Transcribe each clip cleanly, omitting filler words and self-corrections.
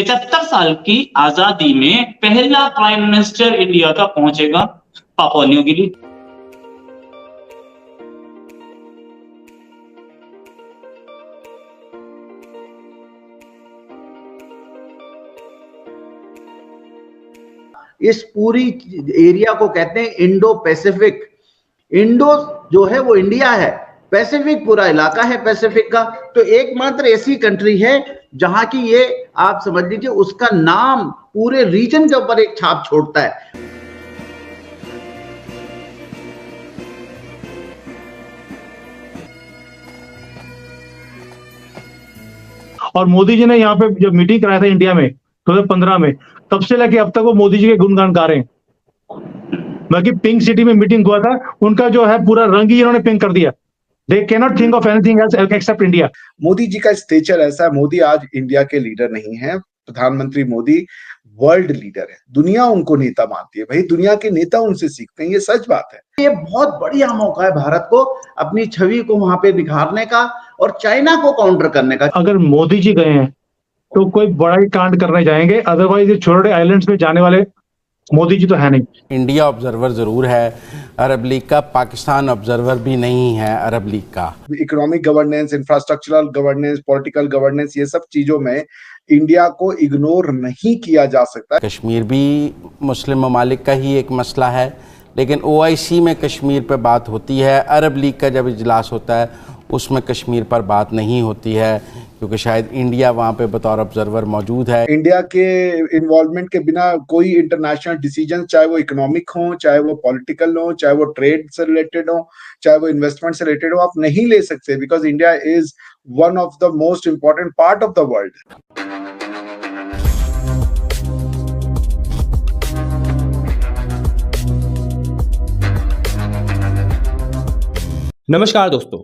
75 साल की आजादी में पहला प्राइम मिनिस्टर इंडिया का पहुंचेगा पापुआ न्यू गिनी। इस पूरी एरिया को कहते हैं इंडो पैसिफिक। इंडो जो है वो इंडिया है, पैसिफिक पूरा इलाका है पैसिफिक का। तो एकमात्र ऐसी कंट्री है जहां की ये आप समझ लीजिए उसका नाम पूरे रीजन के ऊपर एक छाप छोड़ता है। और मोदी जी ने यहाँ पे जब मीटिंग कराया था इंडिया में 2015 में, तब से लेके अब तक वो मोदी जी के गुणगान गा रहे हैं। बाकी पिंक सिटी में मीटिंग हुआ था, उनका जो है पूरा रंग ही इन्होंने पिंक कर दिया। They cannot think of anything else except India. Modi ji का स्टेचर ऐसा है, मोदी आज इंडिया के लीडर नहीं है। प्रधानमंत्री मोदी वर्ल्ड लीडर है, दुनिया उनको नेता मानती है। भाई दुनिया के नेता उनसे सीखते हैं, ये सच बात है। ये बहुत बढ़िया मौका है भारत को अपनी छवि को वहां पे निखारने का और चाइना को काउंटर करने का। अगर मोदी जी गए हैं तो कोई बड़ा ही कांड करने जाएंगे, अदरवाइज ये छोटे आइलैंड्स में जाने वाले मोदी जी तो है नहीं। इंडिया ऑब्जर्वर जरूर है अरब लीग का, पाकिस्तान ऑब्जर्वर भी नहीं है अरब लीग का। Economic governance, infrastructural governance, political governance, ये सब चीजों में इंडिया को इग्नोर नहीं किया जा सकता। कश्मीर भी मुस्लिम ममालिक का ही एक मसला है, लेकिन OIC में कश्मीर पर बात होती है। अरब लीग का जब इजलास होता है उसमें कश्मीर पर बात नहीं होती है, क्योंकि शायद इंडिया वहाँ पे बतौर ऑब्जर्वर मौजूद है। इंडिया के इन्वॉल्वमेंट के बिना कोई इंटरनेशनल डिसीजन, चाहे वो इकोनॉमिक हो, चाहे वो पॉलिटिकल हो, चाहे वो ट्रेड से रिलेटेड हो, चाहे वो इन्वेस्टमेंट से रिलेटेड हो, आप नहीं ले सकते, because India is one of the most important part of the world. नमस्कार दोस्तों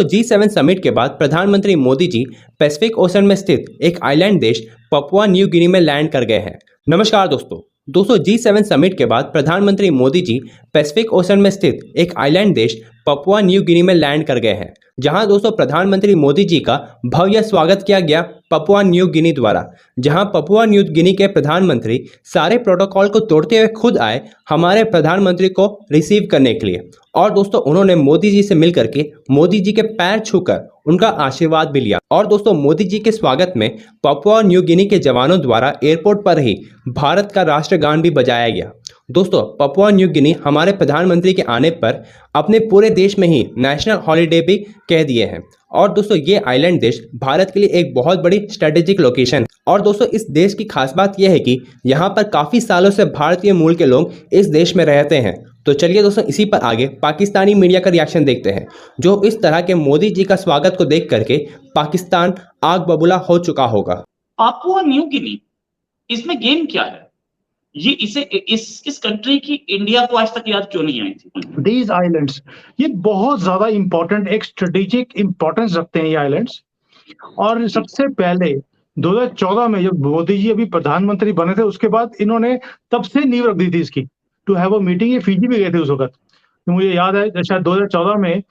G7 समिट के बाद प्रधानमंत्री मोदी जी पैसिफिक ओशन में स्थित एक आइलैंड देश पपुआ न्यू गिनी में लैंड कर गए हैं। नमस्कार दोस्तों G7 समिट के बाद प्रधानमंत्री मोदी जी पैसिफिक ओशन में स्थित एक आइलैंड देश पपुआ न्यू गिनी में लैंड कर गए हैं, जहां दोस्तों प्रधानमंत्री मोदी जी का भव्य स्वागत किया गया पपुआ न्यू गिनी द्वारा। जहां पपुआ न्यू गिनी के प्रधानमंत्री सारे प्रोटोकॉल को तोड़ते हुए खुद आए हमारे प्रधानमंत्री को रिसीव करने के लिए, और दोस्तों उन्होंने मोदी जी से मिलकर के मोदी जी के पैर छूकर उनका आशीर्वाद भी लिया। और दोस्तों मोदी जी के स्वागत में पपुआ न्यू गिनी के जवानों द्वारा एयरपोर्ट पर ही भारत का राष्ट्रगान भी बजाया गया। दोस्तों पपुआ न्यू गिनी हमारे प्रधानमंत्री के आने पर अपने पूरे देश में ही नेशनल हॉलिडे भी कह दिए हैं। और दोस्तों ये आइलैंड देश भारत के लिए एक बहुत बड़ी स्ट्रेटेजिक लोकेशन है। और दोस्तों इस देश की खास बात यह है कि यहाँ पर काफ़ी सालों से भारतीय मूल के लोग इस देश में रहते हैं। तो चलिए दोस्तों इसी पर आगे पाकिस्तानी मीडिया का रिएक्शन देखते हैं, जो इस तरह के मोदी जी का स्वागत को देख करके पाकिस्तान आग बबूला हो चुका होगा। पापुआ न्यू गिनी, इसमें गेम क्या है? ये इस कंट्री की इंडिया को आज तक याद क्यों नहीं आई थी? These islands, ये बहुत ज्यादा इंपॉर्टेंट, एक स्ट्रेटेजिक इंपॉर्टेंस रखते हैं ये आइलैंड्स। और सबसे पहले 2014 में जब मोदी जी अभी प्रधानमंत्री बने थे, उसके बाद इन्होंने तब से नींव रख दी थी इसकी टू हैव अ मीटिंग। ये फिजी भी गए थे उस वक्त, तो मुझे याद है शायद 2014 में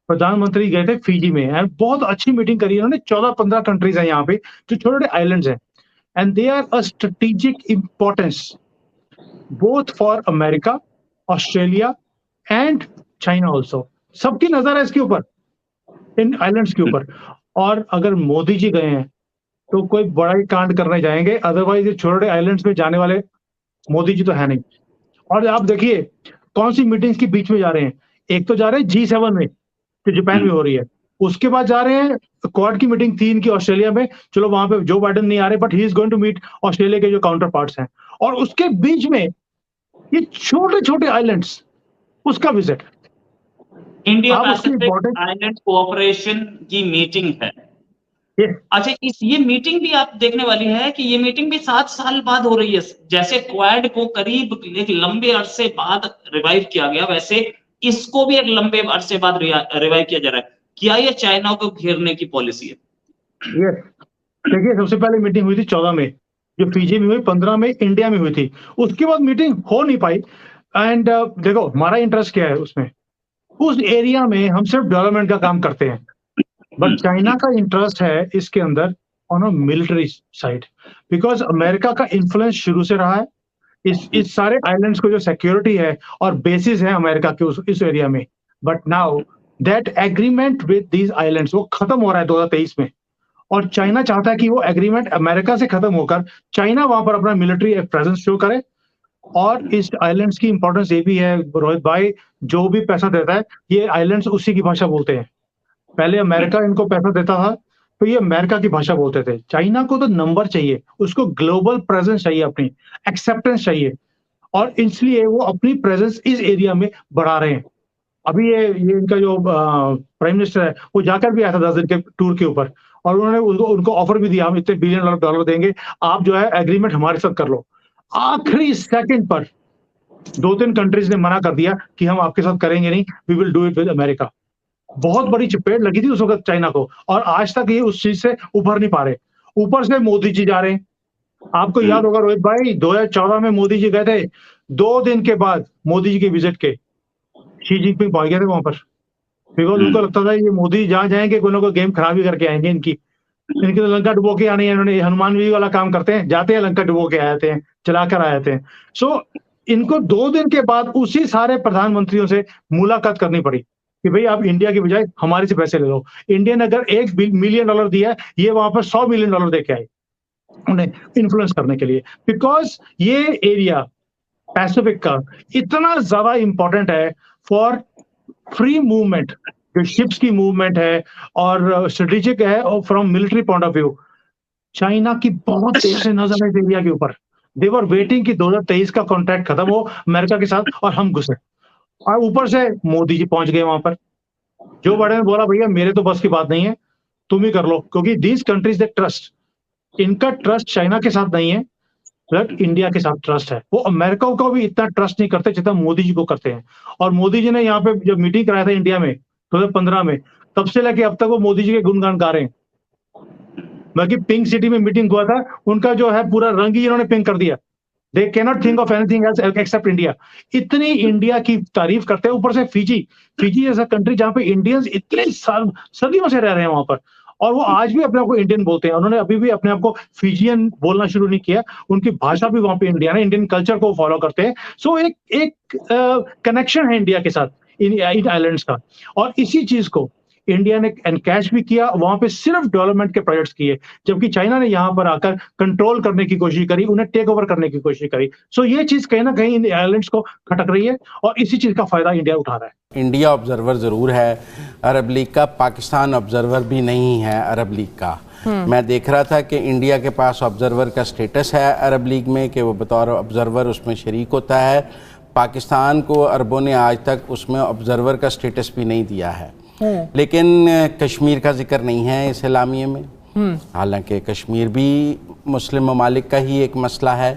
प्रधानमंत्री गए थे फिजी में, एंड बहुत अच्छी मीटिंग करी इन्होंने। 14-15 कंट्रीज हैं यहाँ पे जो छोटे छोटे आइलैंड्स हैं, and they are a strategic importance both for America, Australia and China also. सबकी नजर है इसके ऊपर, इन आइलैंड्स के ऊपर। और अगर मोदी जी गए हैं तो कोई बड़ा ही कांड करने जाएंगे, अदरवाइज ये छोटे आइलैंड्स में जाने वाले मोदी जी तो है नहीं। और आप देखिए कौन सी मीटिंग्स के बीच में जा रहे हैं। एक तो जा रहे हैं G7 में जो जापान में हो रही है, उसके बाद जा रहे हैं क्वाड की मीटिंग 3 की ऑस्ट्रेलिया में। चलो वहां पे जो बाइडेन नहीं आ रहे, but he is going to meet Australia के जो काउंटर पार्ट्स हैं। और उसके बीच में ये छोटे छोटे आइलैंड्स, उसका visit. India Pacific island cooperation की मीटिंग है। अच्छा, ये मीटिंग भी आप देखने वाली है कि ये मीटिंग भी 7 साल बाद हो रही है। जैसे क्वाड को करीब एक लंबे अरसे बाद रिवाइव किया गया, वैसे इसको भी एक लंबे अरसे बाद रिवाइव किया जा रहा है। क्या ये चाइना को घेरने की पॉलिसी है? देखिए सबसे पहले मीटिंग हुई थी 14 में, जो फिजी में हुई, 15 में इंडिया में हुई थी। उसके बाद मीटिंग हो नहीं पाई। एंड देखो हमारा इंटरेस्ट क्या है उसमें, उस एरिया में हम सिर्फ डेवलपमेंट का काम करते हैं, बट चाइना का इंटरेस्ट है इसके अंदर on a military side, because America का इन्फ्लुएंस शुरू से रहा है इस सारे आइलैंड्स को जो सिक्योरिटी है और बेसिस है अमेरिका के इस एरिया में। But now that agreement with these islands वो खत्म हो रहा है 2023 में, और चाइना चाहता है कि वो एग्रीमेंट अमेरिका से खत्म होकर चाइना वहां पर अपना मिलिट्री प्रेजेंस शो करे। और इस आइलैंड्स की इंपॉर्टेंस ये भी है रोहित भाई, जो भी पैसा देता है ये आइलैंड्स उसी की भाषा बोलते हैं। पहले अमेरिका इनको पैसा देता था तो ये अमेरिका की भाषा बोलते थे। चाइना को तो नंबर चाहिए, उसको ग्लोबल प्रेजेंस चाहिए, अपनी एक्सेप्टेंस चाहिए, और इसलिए वो अपनी प्रेजेंस इस एरिया में बढ़ा रहे हैं। अभी ये इनका जो प्राइम मिनिस्टर है वो जाकर भी आया था 10 दिन के टूर के ऊपर, और उन्होंने उनको ऑफर भी दिया, हम इतने बिलियन डॉलर देंगे, आप जो है एग्रीमेंट हमारे साथ कर लो। आखिरी सेकंड पर 2-3 कंट्रीज ने मना कर दिया कि हम आपके साथ करेंगे नहीं, we will do it with America. बहुत बड़ी चपेट लगी थी उस वक्त चाइना को, और आज तक ये उस चीज से उभर नहीं पा रहे। ऊपर से मोदी जी जा रहे हैं, आपको याद होगा रोहित भाई 2014 में मोदी जी गए थे, 2 दिन के बाद मोदी जी के विजिट के शी जिनपिंग पहुंच गए थे वहां पर, बिकॉज उनको लगता था ये मोदी जहां जाएंगे कोई ना कोई गेम खराब ही करके आएंगे। इनकी तो लंका डुबो के आनी है, इन्होंने हनुमान जी वाला काम करते हैं, जाते हैं लंका डुबो के आते हैं, चलाकर आए थे। सो इनको 2 दिन के बाद उसी सारे प्रधानमंत्रियों से मुलाकात करनी पड़ी कि भाई आप इंडिया की बजाय हमारे से पैसे ले लो। इंडिया ने अगर $1 मिलियन दिया, ये वहां पर $100 मिलियन दे के आए उन्हें इन्फ्लुएंस करने के लिए, बिकॉज ये एरिया पैसिफिक का इतना ज्यादा इंपॉर्टेंट है फॉर फ्री मूवमेंट, जो शिप्स की मूवमेंट है, और स्ट्रेटेजिक है, और from military point of view China की बहुत देर से नजर है इस एरिया के ऊपर। दे वर वेटिंग कि 2023 का कॉन्ट्रैक्ट खत्म हो अमेरिका के साथ और हम घुसे, और ऊपर से मोदी जी पहुंच गए वहां पर। जो बड़े ने बोला भैया मेरे तो बस की बात नहीं है, तुम ही कर लो, क्योंकि दीज कंट्रीज दे ट्रस्ट, इनका ट्रस्ट चाइना के साथ नहीं है, बट इंडिया के साथ ट्रस्ट है। वो अमेरिका को भी इतना ट्रस्ट नहीं करते जितना मोदी जी को करते हैं। और मोदी जी ने यहाँ पे जब मीटिंग कराया था इंडिया में 2015 में, तब से लेके अब तक वो मोदी जी के गुणगान गा रहे हैं। बाकी पिंक सिटी में मीटिंग हुआ था, उनका जो है पूरा रंग ही इन्होंने पिंक कर दिया। They cannot think of anything else except India. इतनी इंडिया की तारीफ करते हैं। ऊपर से फिजी जैसा कंट्री जहां पे इंडियंस इतने सदियों से रह रहे हैं वहां पर, और वो आज भी अपने आप को इंडियन बोलते हैं। उन्होंने अभी भी अपने आप को फिजियन बोलना शुरू नहीं किया, उनकी भाषा भी वहां पे इंडियन है, इंडियन कल्चर को फॉलो करते हैं। सो एक कनेक्शन है इंडिया के साथ इन आइलैंड्स का, और इसी चीज को इंडिया ने एनकैश भी किया, वहां पे सिर्फ डेवलपमेंट के प्रोजेक्ट्स किए, जबकि चाइना ने यहां पर आकर कंट्रोल करने की कोशिश करी, उन्हें टेक ओवर करने की कोशिश करी। सो ये चीज कहीं ना कहीं इन आइलैंड्स को खटक रही है, और इसी चीज का फायदा इंडिया उठा रहा है। इंडिया ऑब्जर्वर जरूर है अरब लीग का, पाकिस्तान ऑब्जर्वर भी नहीं है अरब लीग का। मैं देख रहा था कि इंडिया के पास ऑब्जर्वर का स्टेटस है अरब लीग में, कि वो बतौर ऑब्जर्वर उसमें शरीक होता है। पाकिस्तान को अरबों ने आज तक उसमें ऑब्जर्वर का स्टेटस भी नहीं दिया है। लेकिन कश्मीर का जिक्र नहीं है इस एलामिये में, हालांकि कश्मीर भी मुस्लिम ममालिक का ही एक मसला है,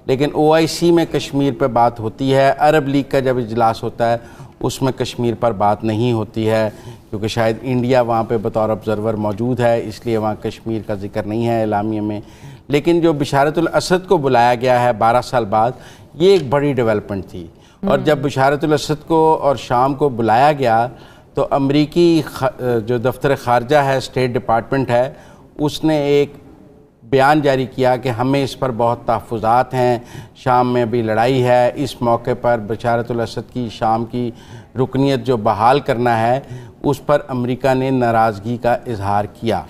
लेकिन OIC में कश्मीर पर बात होती है। अरब लीग का जब इजलास होता है उसमें कश्मीर पर बात नहीं होती है, क्योंकि शायद इंडिया वहाँ पे बतौर ऑब्जर्वर मौजूद है, इसलिए वहाँ कश्मीर का जिक्र नहीं है एलामिये में। लेकिन जो बिशारतुल असद को बुलाया गया है 12 साल बाद, ये एक बड़ी डेवलपमेंट थी। और जब बिशारतुल असद को और शाम को बुलाया गया तो अमरीकी जो दफ्तर ख़ारजा है, स्टेट डिपार्टमेंट है, उसने एक बयान जारी किया कि हमें इस पर बहुत तहफ़्फ़ुज़ात हैं, शाम में अभी लड़ाई है, इस मौके पर बशारतुल असद की शाम की रुकनीत जो बहाल करना है उस पर अमेरिका ने नाराज़गी का इजहार किया।